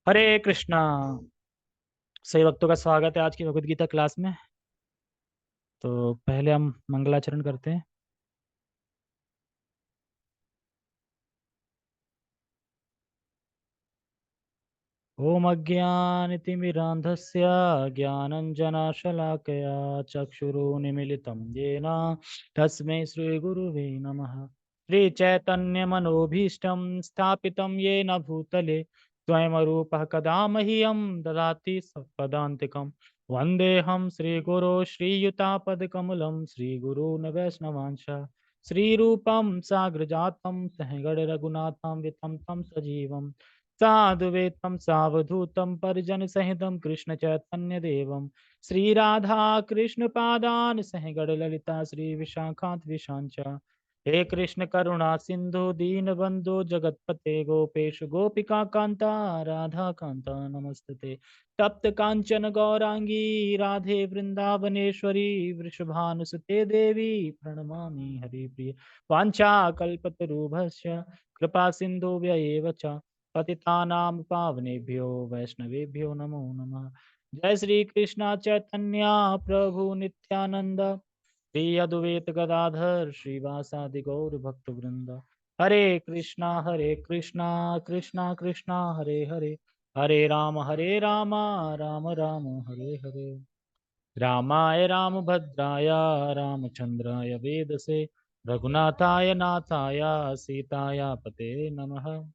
हरे कृष्णा। सही भक्तों का स्वागत है आज की भगवत गीता क्लास में। तो पहले हम मंगलाचरण करते हैं। ओम अज्ञानतिमिरान्धस्य ज्ञानञ्जनशलाकया चक्षुरुन्मीलितं येन तस्मै श्रीगुरुवे नमः। श्रीचैतन्यमनोभीष्टं स्थापितं येन भूतले स्वयं रूपः कदा मह्यं ददाति पदान्तिकं। वन्देऽहं श्रीगुरो श्रीयुतापदकमलं श्रीगुरून् वैष्णवांश श्रीरूपं साग्रजातं सहगणरघुनाथं वितं तं सजीवम् साधुवेतं सावधूतं परिजनसहितं कृष्णचैतन्यदेवं श्रीराधा कृष्णपादान् सह गणललिता श्रीविशाखान्त विशांच। हे कृष्ण करुणा सिंधु दीनबंधु जगतपते गोपेश गोपिका कांता राधा कांता नमस्तते। तप्त कांचन गौरांगी राधे वृंदावनेश्वरी वृषभानुसुते देवी प्रणमामि हरिप्रिय। वाञ्छाकल्पतरुभ्यश्च कृपा सिन्धुभ्य एव च पतितानां पावनेभ्यो वैष्णवेभ्यो नमो नमः। जय श्री कृष्ण चैतन्य प्रभु नित्यानंद श्री अद्वैत गदाधर श्रीवासादि गौर भक्त वृंद। हरे कृष्णा कृष्णा कृष्णा हरे हरे हरे राम राम राम हरे हरे। रामाय रामभद्राय रामचंद्राय वेदसे रघुनाथाय नाथाय सीताया पते नमः।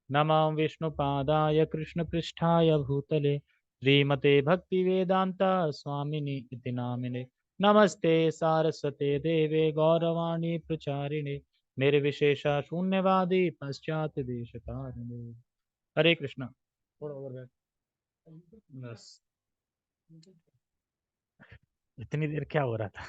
नमः विष्णुपादाय कृष्णपृष्ठाय भूतले श्रीमते भक्तिवेदांता स्वामिनि इति नामिने। नमस्ते सारस्वते देवे गौरवाणी प्रचारिणे निर्विशेष शून्यवादी पश्चात देशतारिणे। हरे कृष्णा। थोड़ा और बैठ। बस इतनी देर क्या हो रहा था।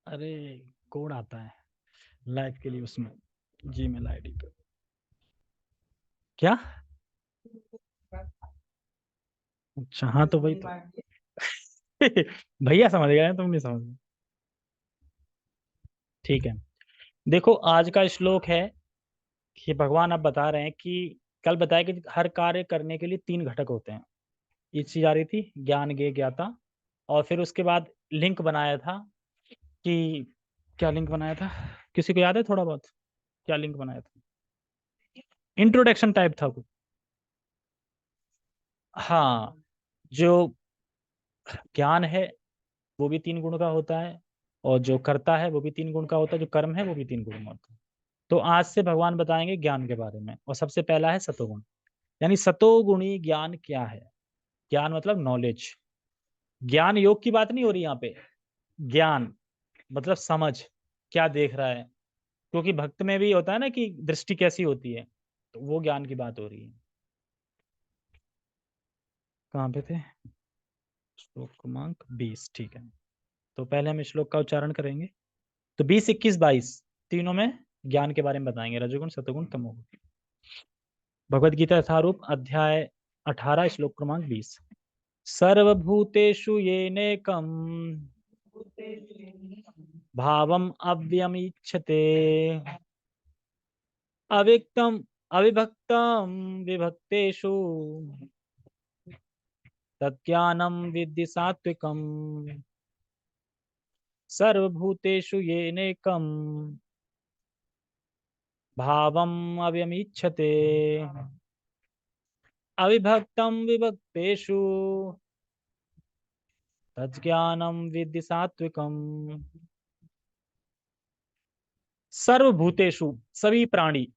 अरे कोड आता है लाइव के लिए उसमें जीमेल आईडी पे। क्या? अच्छा हाँ तो वही तो। भैया समझ गए तुम नहीं समझ। ठीक है। देखो आज का श्लोक है कि भगवान अब बता रहे हैं कि कल बताया कि हर कार्य करने के लिए तीन घटक होते हैं। ये चीज आ रही थी ज्ञान ज्ञेय ज्ञाता। और फिर उसके बाद लिंक बनाया था कि क्या लिंक बनाया था, किसी को याद है थोड़ा बहुत? क्या लिंक बनाया था? इंट्रोडक्शन टाइप था कुछ। हाँ। जो ज्ञान है वो भी तीन गुण का होता है, और जो करता है वो भी तीन गुण का होता है, जो कर्म है वो भी तीन गुण का होता है। तो आज से भगवान बताएंगे ज्ञान के बारे में, और सबसे पहला है सतोगुण। यानी सतोगुणी ज्ञान क्या है। ज्ञान मतलब नॉलेज। ज्ञान योग की बात नहीं हो रही यहाँ पे। ज्ञान मतलब समझ, क्या देख रहा है। क्योंकि भक्त में भी होता है ना कि दृष्टि कैसी होती है, तो वो ज्ञान की बात हो रही है। कहाँ पे थे? श्लोक क्रमांक 20, ठीक है। तो पहले हम इस श्लोक का उच्चारण करेंगे। तो 20, 21, 22 तीनों में ज्ञान के बारे में बताएंगे, रजोगुण सतोगुण तमोगुण। भगवद गीता यथारूप अध्याय 18 श्लोक क्रमांक 20। सर्वभूतेषु येनेकम् भावम् अव्यमीक्षते अव्यक्तम् अविभक्तम् विभक्तेषु तज्ज्ञानं विद्धि सात्विकम्। सर्वभूतेषु येनेकम् भावम् अव्यमीक्षते अविभक्तं विभक्तेषु तज्ज्ञानं विद्धि सात्विकम्। सर्वभूतेषु सभी प्राणी,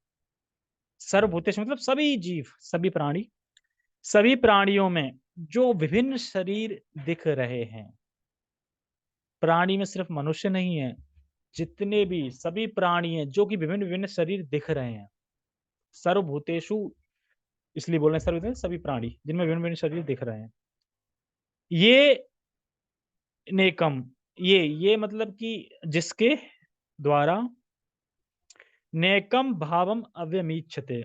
सर्वभूतेषु मतलब सभी जीव सभी प्राणी, सभी प्राणियों में जो विभिन्न शरीर दिख रहे हैं। प्राणी में सिर्फ मनुष्य नहीं है, जितने भी सभी प्राणी हैं जो कि विभिन्न विभिन्न शरीर दिख रहे हैं। सर्वभूतेषु इसलिए बोल रहे हैं सर्वभूतेषु सभी प्राणी जिनमें विभिन्न विभिन्न शरीर दिख रहे हैं। ये नेकम, ये मतलब कि जिसके द्वारा नेकम भावम अव्यमीक्षते,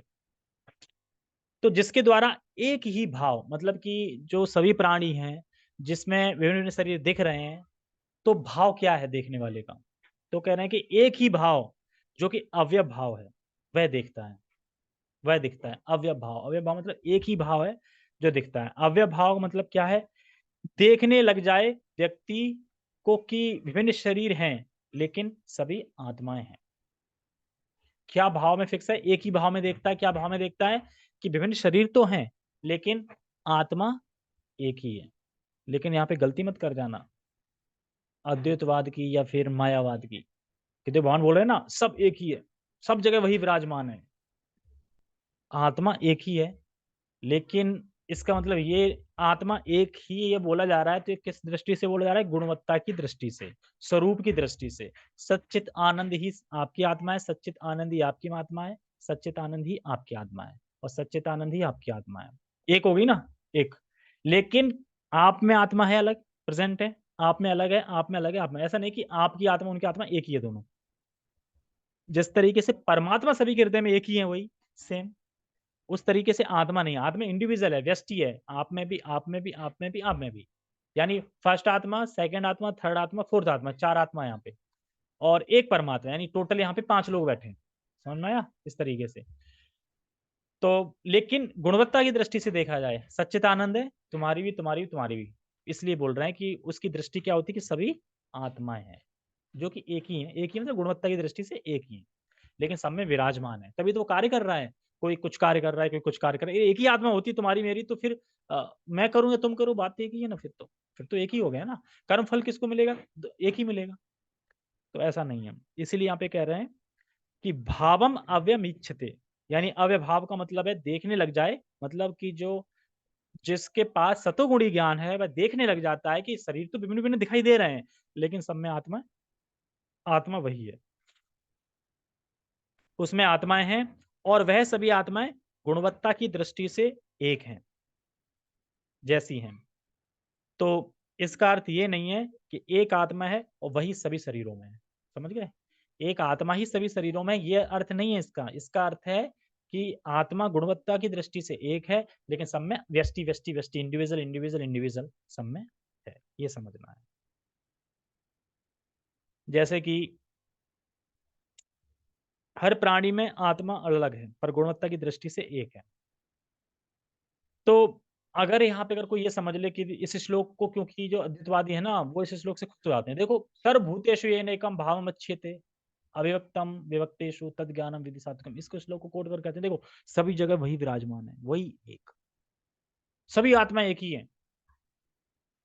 तो जिसके द्वारा एक ही भाव मतलब कि जो सभी प्राणी हैं जिसमें विभिन्न-विभिन्न शरीर दिख रहे हैं, तो भाव क्या है देखने वाले का? तो कह रहे हैं कि एक ही भाव जो कि अव्यय भाव है, वह देखता है, वह दिखता है। अव्यय भाव मतलब एक ही भाव है जो दिखता है। अव्यय भाव मतलब क्या है? देखने लग जाए व्यक्ति को कि विभिन्न शरीर हैं, लेकिन सभी आत्माएँ हैं। क्या भाव में फिक्स है? एक ही भाव में देखता है, क्या भाव में देखता है? कि विभिन्न शरीर तो हैं, लेकिन आत्मा एक ही है। लेकिन यहाँ पे गलती मत कर जाना, अद्वैतवाद की या फिर मायावाद की। कि जो भगवान बोल रहे हैं ना, सब एक ही है, सब जगह वही विराजमान है। आत्मा एक ही है, लेकिन इसका मतलब ये आत्मा एक ही ये बोला जा रहा है, तो ये किस दृष्टि से बोला जा रहा है? गुणवत्ता की दृष्टि से, स्वरूप की दृष्टि से। सच्चित आनंद ही आपकी आत्मा है, सच्चित आनंद ही आपकी आत्मा है, सच्चित आनंद ही आपकी आत्मा है और सच्चित आनंद ही आपकी आत्मा है। एक हो गई ना? एक। लेकिन आप में आत्मा है अलग, प्रेज़ेंट है, आप में अलग है, आप में अलग है, आप में ऐसा नहीं कि आपकी आत्मा, उनकी आत्मा एक ही है दोनों। जिस तरीके से परमात्मा सभी के हृदय में एक ही है वही, सेम। उस तरीके से आत्मा नहीं है, आत्मा इंडिविजुअल है, व्यष्टि है। आप में भी, आप में भी, आप में भी, आप में भी। यानी फर्स्ट आत्मा, सेकंड आत्मा, थर्ड आत्मा, फोर्थ आत्मा, 4 आत्मा यहाँ पे और एक परमात्मा, यानी टोटल यहाँ पे 5 लोग बैठे हैं। समझ में आया? इस तरीके से। तो लेकिन गुणवत्ता की दृष्टि से देखा जाए, सच्चिदानंद है, तुम्हारी भी, तुम्हारी भी, तुम्हारी भी। इसलिए बोल रहे हैं कि उसकी दृष्टि क्या होती है कि सभी आत्माएँ हैं, जो कि एक ही हैं। एक ही मतलब गुणवत्ता की दृष्टि से एक ही हैं। लेकिन सब में विराजमान है, तभी तो वो कार्य कर रहा है। कोई कुछ कार्य कर रहा है, कोई कुछ कार्य कर रहा है। एक ही आत्मा होती तुम्हारी मेरी, तो फिर मैं करूँ या तुम करो, बात एक ही है ना फिर तो। फिर तो एक ही हो गया ना। कर्म फल किसको मिलेगा? एक ही मिलेगा। तो ऐसा नहीं है। इसीलिए यहाँ पे कह रहे हैं कि भावम अव्यमिच्छते, यानी अव्यभाव का मतलब है देखने लग जाए, मतलब कि जो जिसके पास सतोगुणी ज्ञान है, वह देखने लग जाता है कि शरीर तो विभिन्न-विभिन्न दिखाई दे रहे हैं, लेकिन सब में आत्मा आत्मा वही है। उसमें आत्माएँ हैं और वह सभी आत्माएँ गुणवत्ता की दृष्टि से एक हैं, जैसी हैं। तो इसका अर्थ ये नहीं है कि एक आत्मा है और वही सभी शरीरों में है। समझ गए? एक आत्मा ही सभी शरीरों में है, ये अर्थ नहीं है इसका। इसका अर्थ है कि आत्मा गुणवत्ता की दृष्टि से एक है, लेकिन सब में व्यष्टि, व्यष्टि, व्यष्टि, इंडिविजुअल, इंडिविजुअल, इंडिविजुअल सब में है। ये समझना है। जैसे कि हर प्राणी में आत्मा अलग है, पर गुणवत्ता की दृष्टि से एक है। तो अगर यहाँ पे अगर कोई ये समझ ले कि इस श्लोक को, क्योंकि जो अद्वैतवादी है ना, वो इस श्लोक से खुश हो जाते हैं। देखो, सर्वभूतेषु येनैकं भावमच्यते अविभक्तम विभक्तेषु तद्ज्ञानम विधि साधकम। इसको श्लोक को कोट कर कहते हैं, देखो सभी जगह वही विराजमान है, वही एक। सभी आत्मा एक ही है।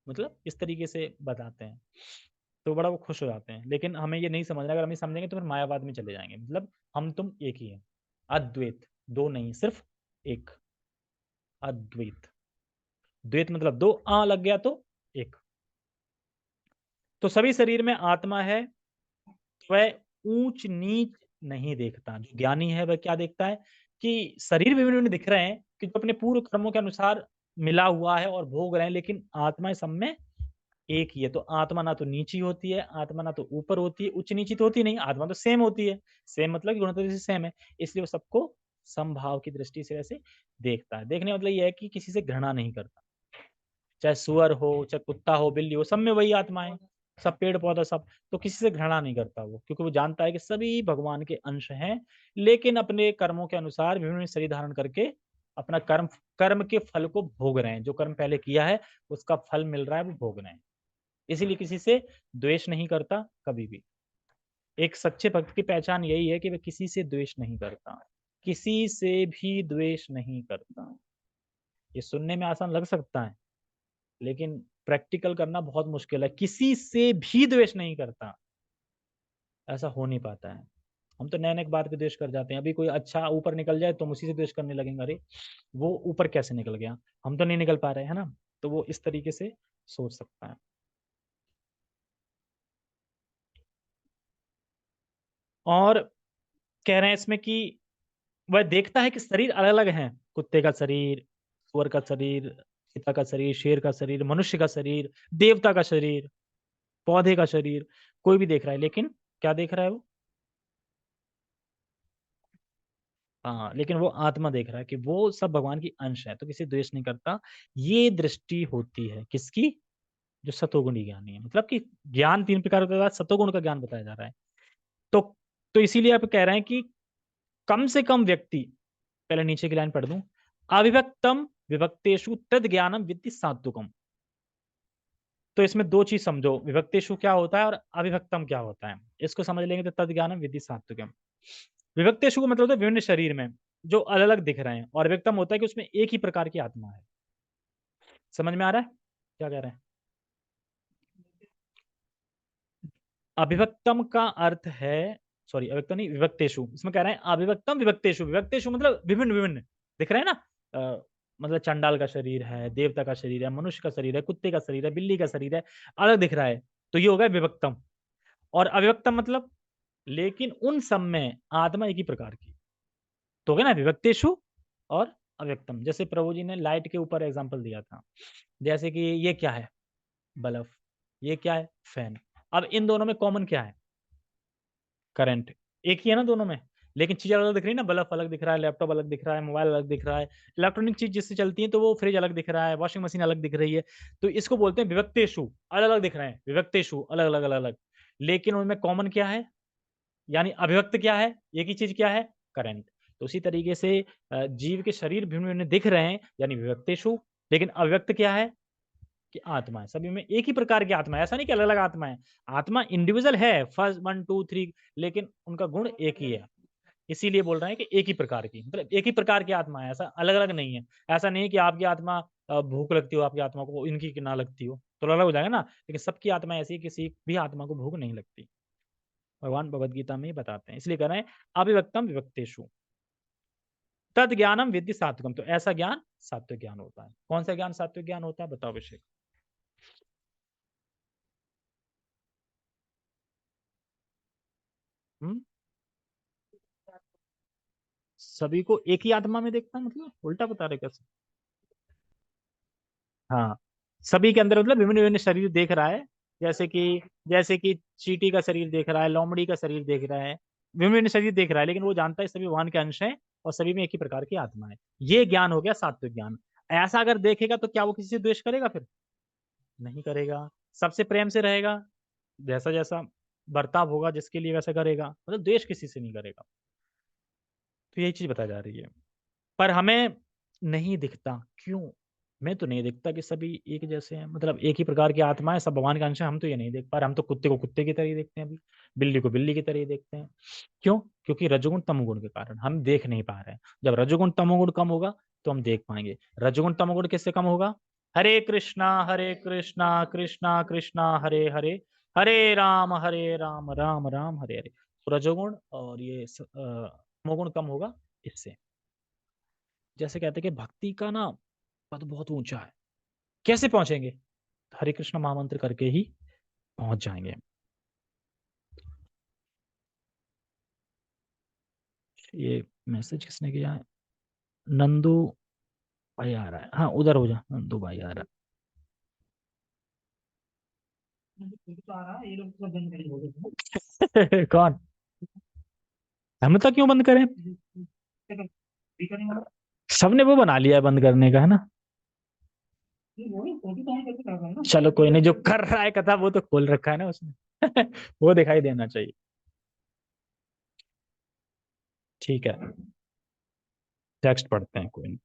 मतलब इस तरीके से बताते हैं। तो बड़ा वो खुश हो जाते हैं। लेकिन हमें ये नहीं समझना, अगर हम ये समझेंगे तो फिर मायावाद में चले जाएँगे। मतलब हम तुम एक ही हैं। अद्वैत, 2 नहीं, सिर्फ़ 1 अद्वैत। द्वैत मतलब 2 लग गया तो 1। तो सभी शरीर में आत्मा है, वह ऊंच-नीच नहीं देखता। जो ज्ञानी है वह क्या देखता है कि शरीर विभिन्न-विभिन्न दिख रहे हैं, कि जो अपने पूर्व कर्मों के अनुसार मिला हुआ है और भोग रहे हैं, लेकिन आत्माएँ सब में एक ही है। तो आत्मा ना तो नीची होती है, आत्मा ना तो ऊपर होती है, उच्च-नीची तो होती नहीं, आत्मा तो सेम होती है। सेम मतलब कि गुणतः से सेम है, इसलिए वो सबको समभाव की दृष्टि से वैसे देखता है। देखने का मतलब ये है कि किसी से घृणा नहीं करता। चाहे सूअर हो, चाहे कुत्ता हो, बिल्ली हो, सब में वही आत्मा है। सब पेड़-पौधा सब, तो किसी से घृणा नहीं करता वो, क्योंकि वो जानता है कि सभी भगवान के अंश हैं, लेकिन अपने कर्मों के अनुसार विभिन्न शरीर धारण करके अपना कर्म कर्म के फल को भोग रहे हैं। जो कर्म पहले किया है, उसका फल मिल रहा है, वो भोग रहे हैं। इसीलिए किसी से द्वेष नहीं करता कभी भी। एक सच्चे भक्त की पहचान यही है कि वह किसी से द्वेष नहीं करता। किसी से भी द्वेष नहीं करता। ये सुनने में आसान लग सकता है, लेकिन प्रैक्टिकल करना बहुत मुश्किल है। किसी से भी द्वेष नहीं करता, ऐसा हो नहीं पाता है। हम तो नए-नए बात पे द्वेष कर जाते हैं। अभी कोई अच्छा ऊपर निकल जाए तो हम उसी से द्वेष करने लगेंगे, अरे! वो ऊपर कैसे निकल गया? हम तो नहीं निकल पा रहे, है ना? तो वो इस तरीके से सोच सकता है। और कह रहे हैं इसमें कि वह देखता है कि शरीर अलग-अलग हैं। कुत्ते का शरीर, सुअर का शरीर, चीता का शरीर, शेर का शरीर, मनुष्य का शरीर, देवता का शरीर, पौधे का शरीर, कोई भी देख रहा है, लेकिन क्या देख रहा है वो? हाँ, लेकिन वो आत्मा देख रहा है कि वो सब भगवान की अंश है, तो किसी द्वेष नहीं करता। ये दृष्टि होती है, किसकी? जो सतोगुणी ज्ञानी है, मतलब कि ज्ञान 3 प्रकार के बाद सतोगुण का ज्ञान बताया जा रहा है। तो तो इसीलिए आप कह रहे हैं कि कम से कम व्यक्ति, पहले नीचे की लाइन पढ़ दूं, अविभक्तम विभक्तेषु तद ज्ञानम विद्धि सात्विकम। तो इसमें दो चीज समझो, विभक्तेषु क्या होता है और अविभक्तम क्या होता है। इसको समझ लेंगे तो तद ज्ञानम विद्धि सात्विकम। विभक्तेषु का मतलब होता है विभिन्न शरीर में जो अलग अलग दिख रहे हैं, और अविभक्तम होता है कि उसमें एक ही प्रकार की आत्मा है। समझ में आ रहा है क्या कह रहे हैं? अविभक्तम का अर्थ है, सॉरी अविभक्तम नहीं, विभक्तेषु। इसमें कह रहे हैं अविभक्तम विभक्तेषु, विभक्तेषु मतलब विभिन्न विभिन्न दिख रहे हैं ना। मतलब चंडाल का शरीर है, देवता का शरीर है, मनुष्य का शरीर है, कुत्ते का शरीर है, बिल्ली का शरीर है, अलग दिख रहा है, तो ये हो गया विभक्तम। और अविभक्तम मतलब लेकिन उन सब में आत्मा एक ही प्रकार की, तो हो गया ना विभक्तेषु और अव्यक्तम। जैसे प्रभु जी ने लाइट के ऊपर एग्जांपल दिया था, जैसे कि ये क्या है, बल्ब, ये क्या है, फैन। अब इन दोनों में कॉमन क्या है, करंट। एक ही है ना दोनों में, लेकिन चीज अलग दिख रही है ना, बल्ब अलग दिख रहा है, लैपटॉप अलग दिख रहा है, मोबाइल अलग दिख रहा है, इलेक्ट्रॉनिक चीज जिससे चलती है तो वो फ्रिज अलग दिख रहा है, वॉशिंग मशीन अलग दिख रही है। तो इसको बोलते हैं विभक्तेषु, अलग अलग दिख रहे हैं, विभक्तेषु अलग अलग अलग अलग, लेकिन उनमें कॉमन क्या है, यानी अभिव्यक्त क्या है, एक ही चीज क्या है, करंट। तो उसी तरीके से जीव के शरीर भिन्न भिन्न दिख रहे हैं, यानी विभक्तेषु, लेकिन अव्यक्त क्या है कि आत्मा है, सभी में एक ही प्रकार की आत्मा है, ऐसा नहीं कि अलग अलग आत्मा है। आत्मा इंडिविजुअल है, फर्स्ट 1 2 3, लेकिन उनका गुण एक ही है। इसीलिए बोल रहे हैं कि एक ही प्रकार की, मतलब एक ही प्रकार की आत्मा है, ऐसा अलग अलग नहीं है। ऐसा नहीं है कि आपकी आत्मा भूख लगती हो आपकी आत्मा को, इनकी ना लगती हो, तो अलग हो जाएगा ना। लेकिन सबकी आत्मा ऐसी है, किसी भी आत्मा को भूख नहीं लगती, भगवान भगवद गीता में ही बताते हैं। इसलिए कह रहे हैं अविभक्तम विभक्तेषु तद ज्ञानम विद्धि सात्विकम। तो ऐसा ज्ञान सात्विक ज्ञान होता है। कौन सा ज्ञान सात्विक ज्ञान होता है, बताओ अभिषेक। हम्म, सभी को एक ही आत्मा में देखता है, मतलब उल्टा बता रहे कैसे। हाँ, सभी के अंदर मतलब विभिन्न विभिन्न शरीर देख रहा है, जैसे कि चींटी का शरीर देख रहा है, लोमड़ी का शरीर देख रहा है, विभिन्न विभिन्न शरीर देख रहा है, लेकिन वो जानता है सभी भगवान के अंश हैं और सभी में एक ही प्रकार की आत्मा है। ये ज्ञान हो गया सात्विक ज्ञान। ऐसा अगर देखेगा तो क्या वो किसी से द्वेष करेगा फिर? नहीं करेगा, सबसे प्रेम से रहेगा, जैसा जैसा बर्ताव होगा जिसके लिए वैसा करेगा, मतलब द्वेष किसी से नहीं करेगा। तो यही चीज बताई जा रही है। पर हमें नहीं दिखता, क्यों? मैं तो नहीं दिखता कि सभी एक जैसे हैं, मतलब एक ही प्रकार की आत्मा है, सब भगवान का अंश है, हम तो ये नहीं देख पा रहे। हम तो कुत्ते को कुत्ते की तरह ही देखते हैं, अभी बिल्ली को बिल्ली की तरह ही देखते हैं। क्यों? क्योंकि रजोगुण तमोगुण के कारण हम देख नहीं पा रहे हैं। जब रजोगुण तमोगुण कम होगा तो हम देख पाएंगे। रजोगुण तमोगुण किससे कम होगा? हरे कृष्णा कृष्णा कृष्णा हरे हरे, हरे राम राम राम हरे हरे। तो रजोगुण और ये तमोगुण कम होगा इससे। जैसे कहते हैं कि भक्ति का ना पद बहुत ऊंचा है, कैसे पहुंचेंगे? हरे कृष्ण महामंत्र करके ही पहुंच जाएंगे। ये मैसेज किसने किया है? नंदू भाई आ रहा है, हाँ उधर हो जा, नंदू भाई आ रहा है। कौन? हम तो क्यों बंद करें? सबने वो बना लिया है बंद करने का, है ना। चलो कोई नहीं, जो कर रहा है कथा वो तो खोल रखा है ना उसने। वो दिखाई देना चाहिए। ठीक है, टेक्स्ट पढ़ते हैं, कोई नहीं।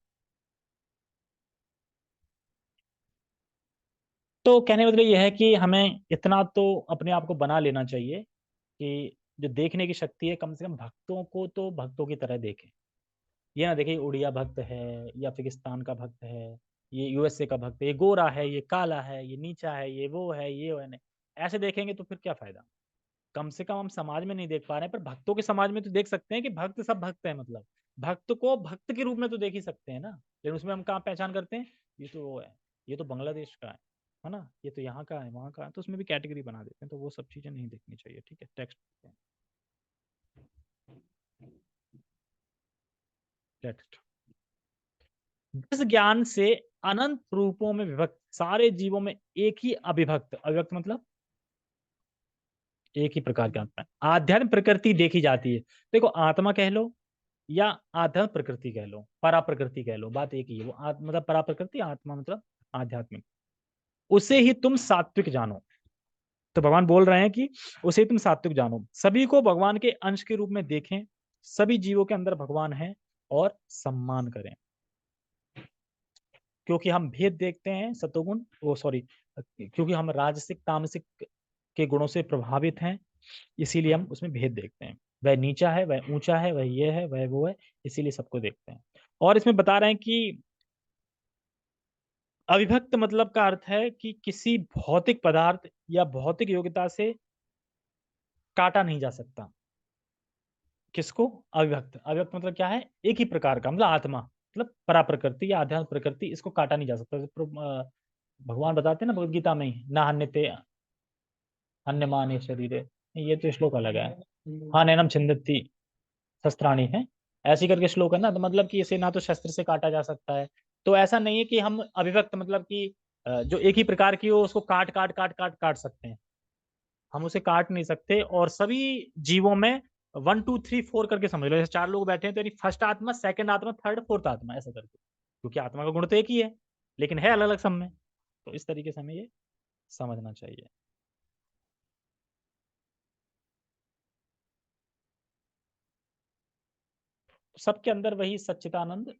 तो कहने का मतलब यह है कि हमें इतना तो अपने आप को बना लेना चाहिए कि जो देखने की शक्ति है, कम से कम भक्तों को तो भक्तों की तरह देखें। ये ना देखिए उड़िया भक्त है, या पाकिस्तान का भक्त है, ये यूएसए का भक्त है, ये गोरा है, ये काला है, ये नीचा है, ये वो है, नहीं। ऐसे देखेंगे तो फिर क्या फायदा? कम से कम हम समाज में नहीं देख पा रहे हैं, पर भक्तों के समाज में तो देख सकते हैं कि भक्त सब भक्त है, मतलब भक्त को भक्त के रूप में तो देख ही सकते हैं ना। लेकिन उसमें हम कहाँ पहचान करते हैं, ये तो वो है, ये तो बांग्लादेश का है ना, ये तो यहाँ का है, वहाँ का है, तो उसमें भी कैटेगरी बना देते हैं। तो वो सब चीजें नहीं देखनी चाहिए। ठीक है, टेक्स्ट टेक्स्ट जिस ज्ञान से अनंत रूपों में विभक्त सारे जीवों में एक ही अविभक्त, अविभक्त मतलब एक ही प्रकार की आत्मा है, आध्यात्म प्रकृति देखी जाती है। देखो आत्मा कह लो या आध्यात्म प्रकृति कह लो, परा प्रकृति कह लो, बात एक ही है। वो मतलब परा प्रकृति, आत्मा मतलब आध्यात्मिक। उसे ही तुम सात्विक जानो। तो भगवान बोल रहे हैं कि उसे ही तुम सात्विक जानो, सभी को भगवान के अंश के रूप में देखें, सभी जीवों के अंदर भगवान है और सम्मान करें। क्योंकि हम भेद देखते हैं सतोगुण, वो सॉरी, क्योंकि हम राजसिक तामसिक के गुणों से प्रभावित हैं, इसीलिए हम उसमें भेद देखते हैं। वह नीचा है, वह ऊंचा है, वह ये है, वह वो है, इसीलिए सबको देखते हैं। और इसमें बता रहे हैं कि अविभक्त मतलब का अर्थ है कि किसी भौतिक पदार्थ या भौतिक योग्यता से काटा नहीं जा सकता। किसको? अविभक्त। अविभक्त मतलब क्या है? एक ही प्रकार का, मतलब आत्मा, मतलब परा प्रकृति या आध्यात्म प्रकृति, इसको काटा नहीं जा सकता। भगवान बताते हैं ना भगवद गीता में ही, ना हन्यते हन्यमाने शरीरे, ये तो श्लोक अलग है। हाँ, नैनम छिन्दन्ति शस्त्राणि है, ऐसी करके श्लोक है ना। तो मतलब कि इसे ना तो शस्त्र से काटा जा सकता है। तो ऐसा नहीं है कि हम अविभक्त मतलब कि जो एक ही प्रकार की हो उसको काट काट काट काट काट सकते हैं, हम उसे काट नहीं सकते। और सभी जीवों में 1 2 3 4 करके समझ लो, जैसे 4 लोग बैठे हैं तो यानी फर्स्ट आत्मा, सेकंड आत्मा, थर्ड फोर्थ आत्मा, ऐसा करके, क्योंकि आत्मा का गुण तो एक ही है लेकिन है अलग अलग सब में। तो इस तरीके से हमें ये समझना चाहिए। सबके अंदर वही सच्चिदानंद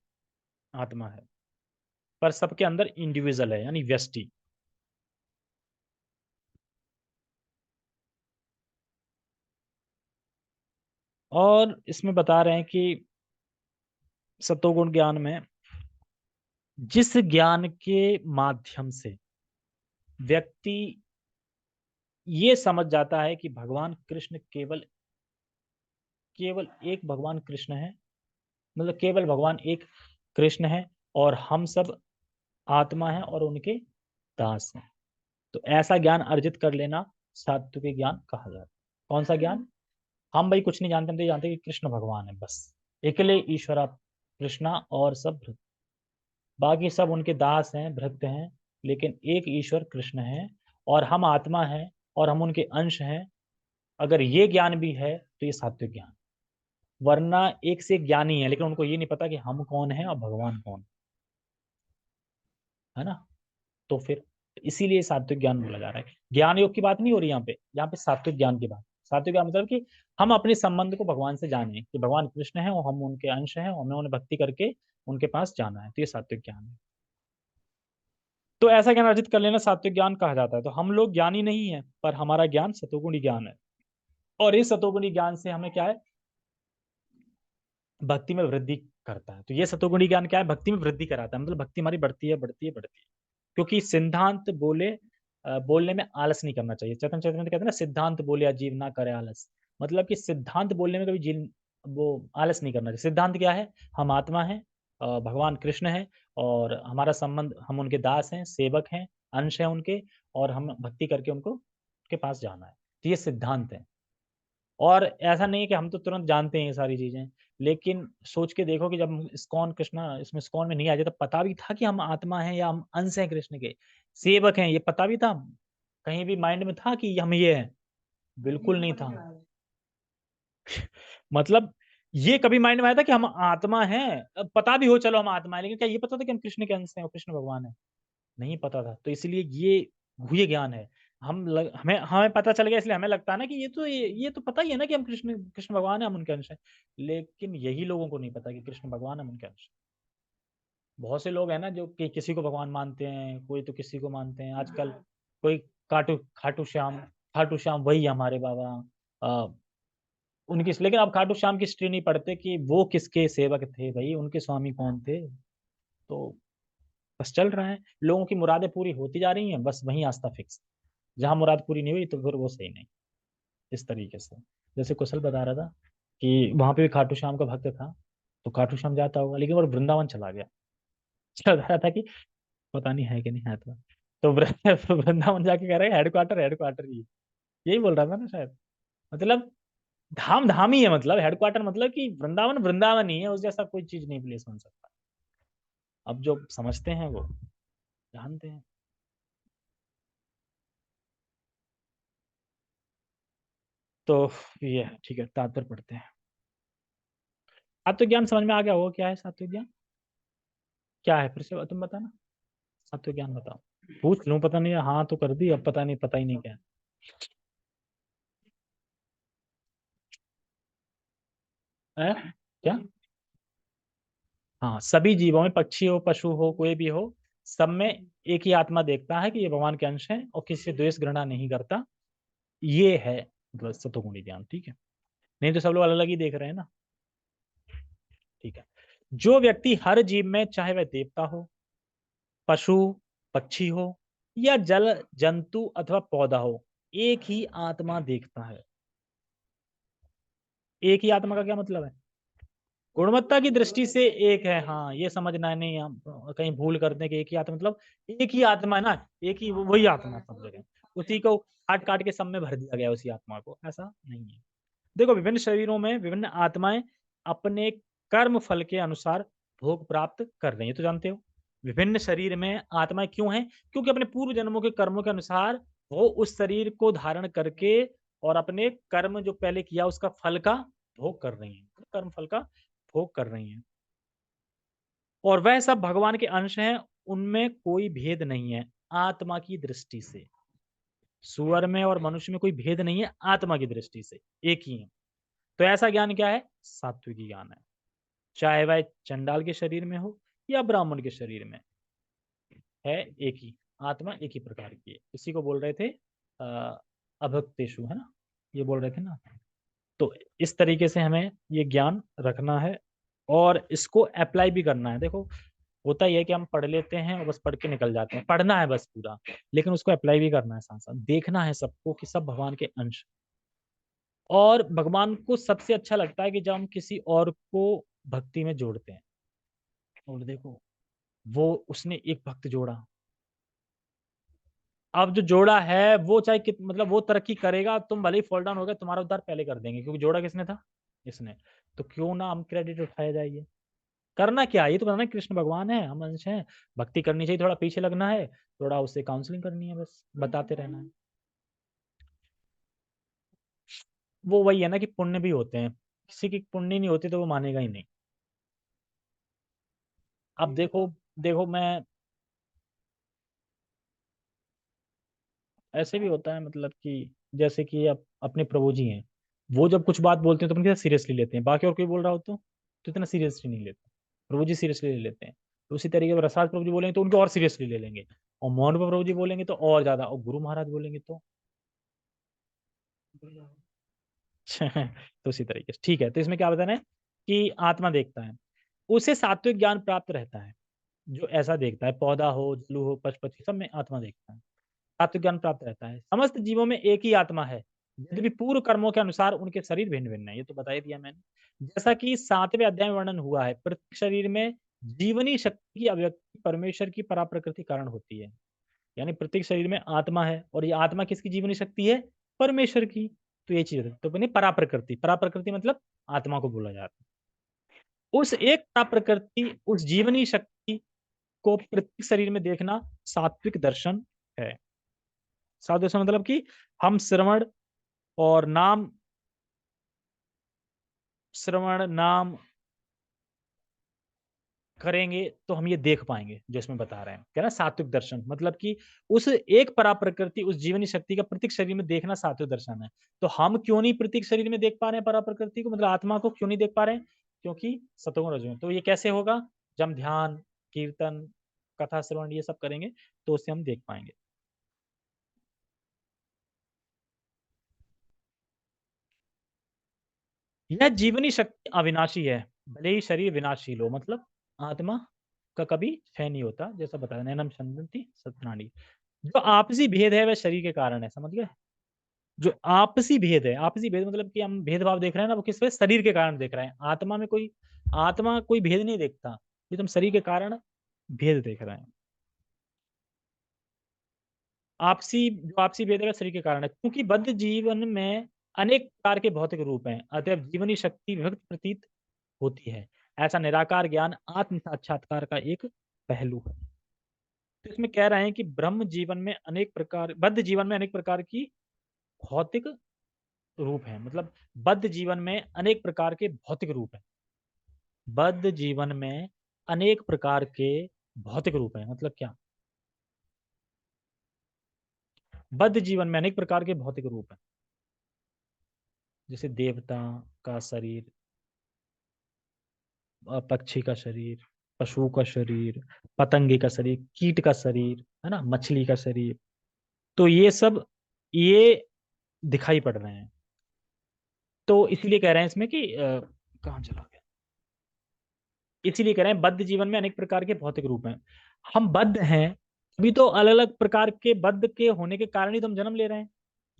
आत्मा है, पर सबके अंदर इंडिविजुअल है, यानी व्यष्टि। और इसमें बता रहे हैं कि सतोगुण ज्ञान में जिस ज्ञान के माध्यम से व्यक्ति ये समझ जाता है कि भगवान कृष्ण केवल केवल एक भगवान कृष्ण है, मतलब केवल भगवान एक कृष्ण है और हम सब आत्मा है और उनके दास हैं, तो ऐसा ज्ञान अर्जित कर लेना सात्विक ज्ञान कहा जाता है। कौन सा ज्ञान? हम भाई कुछ नहीं जानते, हम तो जानते कि कृष्ण भगवान है, बस अकेले ईश्वरा कृष्णा, और सब भृत, बाकी सब उनके दास हैं, भृत्य हैं, लेकिन एक ईश्वर कृष्ण है और हम आत्मा हैं और हम उनके अंश हैं। अगर ये ज्ञान भी है तो ये सात्विक ज्ञान। वरना एक से एक ज्ञानी है लेकिन उनको ये नहीं पता कि हम कौन है और भगवान कौन है ना। तो फिर इसीलिए सात्विक ज्ञान बोला जा रहा है। ज्ञान योग की बात नहीं हो रही यहाँ पे सात्विक ज्ञान की बात। सात्विक ज्ञान मतलब कि हम अपने संबंध को भगवान से जाने कि भगवान कृष्ण है और हम उनके अंश हैं और हमें उन्हें भक्ति करके उनके पास जाना है, तो ये सात्विक ज्ञान है। तो ऐसा ज्ञान अर्जित कर लेना सात्विक ज्ञान कहा जाता है। तो हम लोग ज्ञानी नहीं है, पर हमारा ज्ञान सतोगुणी ज्ञान है। और इस सतोगुणी ज्ञान से हमें क्या है? भक्ति में वृद्धि करता है। तो ये सतोगुणी ज्ञान क्या है? भक्ति में वृद्धि कराता है, मतलब भक्ति हमारी बढ़ती है बढ़ती है बढ़ती है। क्योंकि सिद्धांत बोले बोलने में आलस नहीं करना चाहिए। चेतन चेतन कहते हैं ना, सिद्धांत बोले अजीव ना करे आलस। मतलब कि सिद्धांत बोलने में कभी जीव वो आलस नहीं करना चाहिए। सिद्धांत क्या है? हम आत्मा है, भगवान कृष्ण है और हमारा संबंध, हम उनके दास हैं, सेवक हैं, अंश है उनके, और हम भक्ति करके उनको के पास जाना है। तो ये सिद्धांत है। और ऐसा नहीं है कि हम तो तुरंत जानते हैं ये सारी चीजें, लेकिन सोच के देखो कि जब हम इस्कॉन कृष्णा इसमें इस्कॉन में नहीं आए थे, तब पता भी था कि हम आत्मा हैं या हम अंश हैं कृष्ण के, सेवक हैं, ये पता भी था? कहीं भी माइंड में था कि हम ये हैं? बिल्कुल नहीं था। मतलब ये कभी माइंड में आया था कि हम आत्मा हैं? पता भी हो चलो हम आत्मा है, लेकिन क्या ये पता था कि हम कृष्ण के अंश हैं और कृष्ण भगवान है? नहीं पता था। तो इसलिए ये गुह्य ज्ञान है। हमें हमें पता चल गया, इसलिए हमें लगता है ना कि ये तो पता ही है ना कि हम कृष्ण कृष्ण भगवान है, हम उनके अंश हैं। लेकिन यही लोगों को नहीं पता कि कृष्ण भगवान है, हम उनके अंश हैं। बहुत से लोग हैं ना जो कि किसी को भगवान मानते हैं, कोई तो किसी को मानते हैं आजकल। कोई खाटू श्याम वही है हमारे बाबा। अ, उनकी, लेकिन अब खाटू श्याम की हिस्ट्री नहीं पढ़ते कि वो किसके सेवक थे भाई, उनके स्वामी कौन थे। तो बस चल रहा है, लोगों की मुरादें पूरी होती जा रही हैं, बस वहीं आस्था फिक्स। जहां मुराद पूरी नहीं हुई तो फिर वो सही नहीं। इस तरीके से, जैसे कुशल बता रहा था कि वहां पे भी खाटू श्याम का भक्त था, तो खाटू श्याम जाता होगा, लेकिन वो वृंदावन चला गया। चल रहा था कि पता नहीं है कि नहीं है, तो वृंदावन जाके कह रहे हैं हेडक्वार्टर हेडक्वार्टर ही, यही बोल रहा था ना शायद। मतलब धाम धाम ही है, मतलब हेडक्वार्टर, मतलब कि वृंदावन वृंदावन ही है, उस जैसा कोई चीज नहीं प्लेस बन सकता। अब जो समझते हैं वो जानते हैं। तो ये ठीक है, तात्पर्य पढ़ते हैं। सात्विक ज्ञान समझ में आ गया होगा क्या है सात्विक ज्ञान? क्या है फिर से तुम बताना, सात्विक ज्ञान बताओ। पूछ लूं, पता नहीं, हाँ तो कर दी, अब पता नहीं, पता ही नहीं क्या है क्या। हाँ, सभी जीवों में, पक्षी हो, पशु हो, कोई भी हो, सब में एक ही आत्मा देखता है कि ये भगवान के अंश है और किसी से द्वेष घृणा नहीं करता। ये है मतलब सतोगुणी ज्ञान, ठीक है। नहीं तो सब लोग अलग अलग ही देख रहे हैं ना। ठीक है। जो व्यक्ति हर जीव में, चाहे वह देवता हो, पशु, पक्षी हो, या जल जंतु अथवा पौधा हो, एक ही आत्मा देखता है। एक ही आत्मा का क्या मतलब है? गुणवत्ता की दृष्टि से एक है, हाँ ये समझना है, नहीं हम कहीं भूल करते हैं कि एक ही आत्मा मतलब एक ही आत्मा है ना, एक ही वही आत्मा सब जगह, उसी को काट काट के सब में भर दिया गया उसी आत्मा को, ऐसा नहीं है। देखो, विभिन्न शरीरों में विभिन्न आत्माएं अपने कर्म फल के अनुसार भोग प्राप्त कर रही है, तो जानते हो विभिन्न शरीर में आत्माएं क्यों हैं? क्योंकि अपने पूर्व जन्मों के कर्मों के अनुसार वो उस शरीर को धारण करके और अपने कर्म जो पहले किया उसका फल का भोग कर रही हैं, कर्म फल का भोग कर रही हैं। और वह सब भगवान के अंश हैं, उनमें कोई भेद नहीं है आत्मा की दृष्टि से। सुअर में और मनुष्य में कोई भेद नहीं है आत्मा की दृष्टि से, एक ही है। तो ऐसा ज्ञान क्या है? सात्विक ज्ञान है। चाहे वह चंडाल के शरीर में हो या ब्राह्मण के शरीर में, है एक ही आत्मा, एक ही प्रकार की है। इसी को बोल रहे थे अभक्तेषु, है ना, ये बोल रहे थे ना। तो इस तरीके से हमें ये ज्ञान रखना है और इसको अप्लाई भी करना है। देखो, होता ही है कि हम पढ़ लेते हैं और बस पढ़ के निकल जाते हैं, पढ़ना है बस पूरा, लेकिन उसको अप्लाई भी करना है, साथ साथ देखना है सबको कि सब भगवान के अंश। और भगवान को सबसे अच्छा लगता है कि जब हम किसी और को भक्ति में जोड़ते हैं। और देखो, वो उसने एक भक्त जोड़ा, अब जो जोड़ा है वो चाहे मतलब वो तरक्की करेगा, तुम भले ही फॉल डाउन हो गए, तुम्हारा उद्धार पहले कर देंगे, क्योंकि जोड़ा किसने था? इसने। तो क्यों ना हम क्रेडिट उठाया जाइए। करना क्या है? ये तो करना है, कृष्ण भगवान है, हम अंश हैं, भक्ति करनी चाहिए, थोड़ा पीछे लगना है, थोड़ा उससे काउंसलिंग करनी है, बस बताते रहना है। वो वही है ना कि पुण्य भी होते हैं, किसी की पुण्य नहीं होती तो वो मानेगा ही नहीं। अब देखो, देखो मैं, ऐसे भी होता है मतलब कि जैसे कि अब अपने प्रभु जी हैं, वो जब कुछ बात बोलते हैं तो उनके सीरियसली लेते हैं, बाकी और कोई बोल रहा हो तो इतना सीरियसली नहीं लेते। प्रभु जी सीरियसली ले लेते हैं। तो उसी तरीके से रसाल प्रभु जी बोलेंगे तो उनको और सीरियसली ले लेंगे, और मोहन प्रभु जी बोलेंगे तो और ज्यादा, और गुरु महाराज बोलेंगे तो तो उसी तरीके से, ठीक है। तो इसमें क्या बताना है कि आत्मा देखता है, उसे सात्विक ज्ञान प्राप्त रहता है। जो ऐसा देखता है, पौधा हो, जलु हो, पशु पक्षी, सब में आत्मा देखता है, सात्विक ज्ञान प्राप्त रहता है। समस्त जीवों में एक ही आत्मा है, यद्यपि पूर्व कर्मों के अनुसार उनके शरीर भिन्न भिन्न है, ये तो बता ही दिया मैंने। जैसा कि 7वें अध्याय में वर्णन हुआ है, प्रत्येक शरीर में जीवनी शक्ति की अभिव्यक्ति परमेश्वर की पराप्रकृति कारण होती है। यानी प्रत्येक शरीर में आत्मा है, और ये आत्मा किसकी जीवनी शक्ति है? परमेश्वर की। तो ये चीज है, तो बनी पराप्रकृति, पराप्रकृति मतलब आत्मा को बोला जाता है। उस एक पराप्रकृति, उस जीवनी शक्ति को प्रत्येक शरीर में देखना सात्विक दर्शन है। सात्विक दर्शन मतलब कि हम और नाम श्रवण नाम करेंगे तो हम ये देख पाएंगे, जो इसमें बता रहे हैं, क्या ना, सात्विक दर्शन मतलब कि उस एक परा प्रकृति, उस जीवनी शक्ति का प्रत्येक शरीर में देखना सात्विक दर्शन है। तो हम क्यों नहीं प्रत्येक शरीर में देख पा रहे हैं परा प्रकृति को, मतलब आत्मा को क्यों नहीं देख पा रहे हैं? क्योंकि सतोगुण रजोगुण। तो ये कैसे होगा? जब हम ध्यान, कीर्तन, कथा श्रवण ये सब करेंगे तो उससे हम देख पाएंगे। यह जीवनी शक्ति अविनाशी है, भले ही शरीर विनाशील हो, मतलब आत्मा का कभी क्षय नहीं होता, जैसा बताया, नैनम छंदंती सत्यानि। जो आपसी भेद है वह शरीर के कारण है, समझ गए? जो आपसी भेद है, आपसी भेद मतलब कि हम भेदभाव देख रहे हैं ना, वो किस पे? शरीर के कारण देख रहे हैं। आत्मा में कोई, आत्मा कोई भेद नहीं देखता, ये तुम शरीर के कारण भेद देख रहे हैं। आपसी, जो आपसी भेद है वह शरीर के कारण है, क्योंकि बद्ध जीवन में अनेक प्रकार के भौतिक रूप हैं, अतः जीवनी शक्ति विभक्त प्रतीत होती है। ऐसा निराकार ज्ञान आत्म साक्षात्कार का एक पहलू है। तो इसमें कह रहे हैं कि ब्रह्म जीवन में अनेक प्रकार, बद्ध जीवन में अनेक प्रकार की भौतिक रूप है, मतलब बद्ध जीवन में अनेक प्रकार के भौतिक रूप है। बद्ध जीवन में अनेक प्रकार के भौतिक रूप है, मतलब क्या? बद्ध जीवन में अनेक प्रकार के भौतिक रूप हैं, जैसे देवता का शरीर, पक्षी का शरीर, पशु का शरीर, पतंगे का शरीर, कीट का शरीर, है ना, मछली का शरीर। तो ये सब ये दिखाई पड़ रहे हैं। तो इसीलिए कह रहे हैं इसमें कि कहाँ चला गया, इसीलिए कह रहे हैं बद्ध जीवन में अनेक प्रकार के भौतिक रूप हैं। हम बद्ध हैं, अभी तो अलग अलग प्रकार के बद्ध के होने के कारण ही तो हम जन्म ले रहे हैं,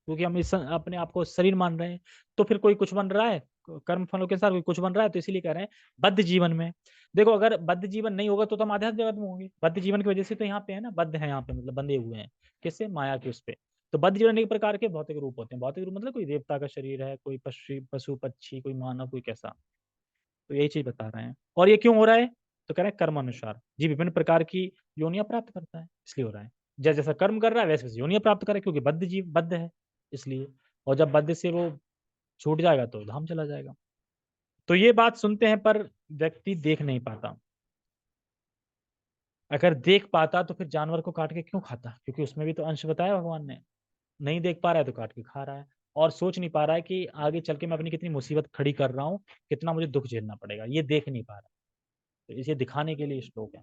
क्योंकि हम इस अपने आप को शरीर मान रहे हैं। तो फिर कोई कुछ बन रहा है, कर्म फलों के अनुसार कोई कुछ बन रहा है, तो इसीलिए कह रहे हैं बद्ध जीवन में। देखो, अगर बद्ध जीवन नहीं होगा तो हम आध्यात्मिक जगत में होंगे। बद्ध जीवन की वजह से तो यहाँ पे है ना, बद्ध है यहाँ पे, मतलब बंधे हुए हैं किससे, माया के उस पे। तो बद्ध जीवन एक प्रकार के भौतिक रूप होते हैं। भौतिक रूप मतलब कोई देवता का शरीर है, कोई पशु पक्षी, कोई मानव, कोई कैसा। तो यही चीज बता रहे हैं। और ये क्यों हो रहा है, तो कह रहे हैं कर्म अनुसार जी विभिन्न प्रकार की योनियां प्राप्त करता है, इसलिए हो रहा है। जैसा जैसा कर्म कर रहा है वैसे वैसे योनियां प्राप्त करे, क्योंकि बद्ध जीव बद्ध है इसलिए। और जब बद्ध से वो छूट जाएगा तो धाम चला जाएगा। तो ये बात सुनते हैं पर व्यक्ति देख नहीं पाता। अगर देख पाता तो फिर जानवर को काट के क्यों खाता, क्योंकि उसमें भी तो अंश बताया भगवान ने। नहीं देख पा रहा है तो काट के खा रहा है। और सोच नहीं पा रहा है कि आगे चल के मैं अपनी कितनी मुसीबत खड़ी कर रहा हूँ, कितना मुझे दुख झेलना पड़ेगा, ये देख नहीं पा रहा। तो इसे दिखाने के लिए श्लोक है।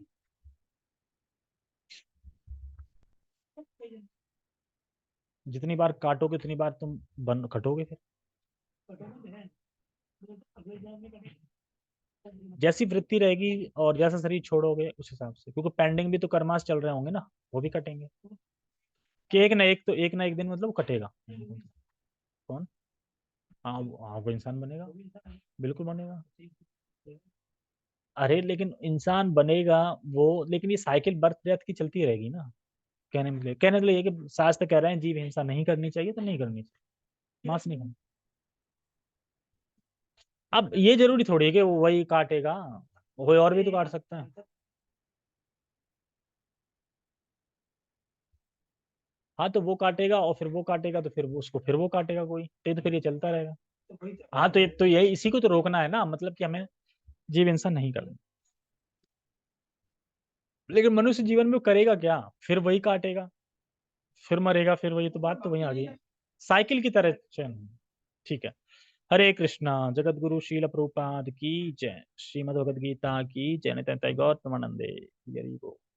जितनी बार काटोगे उतनी बार तुम बन कटोगे फिर। जैसी वृत्ति रहेगी और जैसा शरीर छोड़ोगे उस हिसाब से, क्योंकि पेंडिंग भी तो कर्मास चल रहे होंगे ना, वो भी कटेंगे। कि एक ना एक दिन मतलब वो कटेगा। कौन? हाँ हाँ, वो इंसान बनेगा, बिल्कुल बनेगा। अरे लेकिन इंसान बनेगा वो, लेकिन ये साइकिल बर्थ डेथ की चलती रहेगी ना। कहने के लिए ये कि शास्त्र कह रहे हैं जीव हिंसा नहीं करनी चाहिए, तो नहीं करनी चाहिए, मांस नहीं खाना। अब ये जरूरी थोड़ी है कि वो वही काटेगा, कोई और भी तो काट सकता है। हाँ तो वो काटेगा और फिर वो काटेगा, तो फिर वो उसको फिर वो काटेगा कोई, तो ये तो फिर ये चलता रहेगा। हाँ तो यही इसी को तो रोकना है ना, मतलब कि हमें जीव हिंसा नहीं करना। लेकिन मनुष्य जीवन में वो करेगा क्या, फिर वही काटेगा, फिर मरेगा, फिर वही, तो बात तो वही आ गई, साइकिल की तरह चैन। ठीक है। हरे कृष्णा। जगत गुरु शील प्रभुपाद की जय। श्रीमद् भगवद गीता की जय। नित्य गौतम आनंदे। हरि बोल।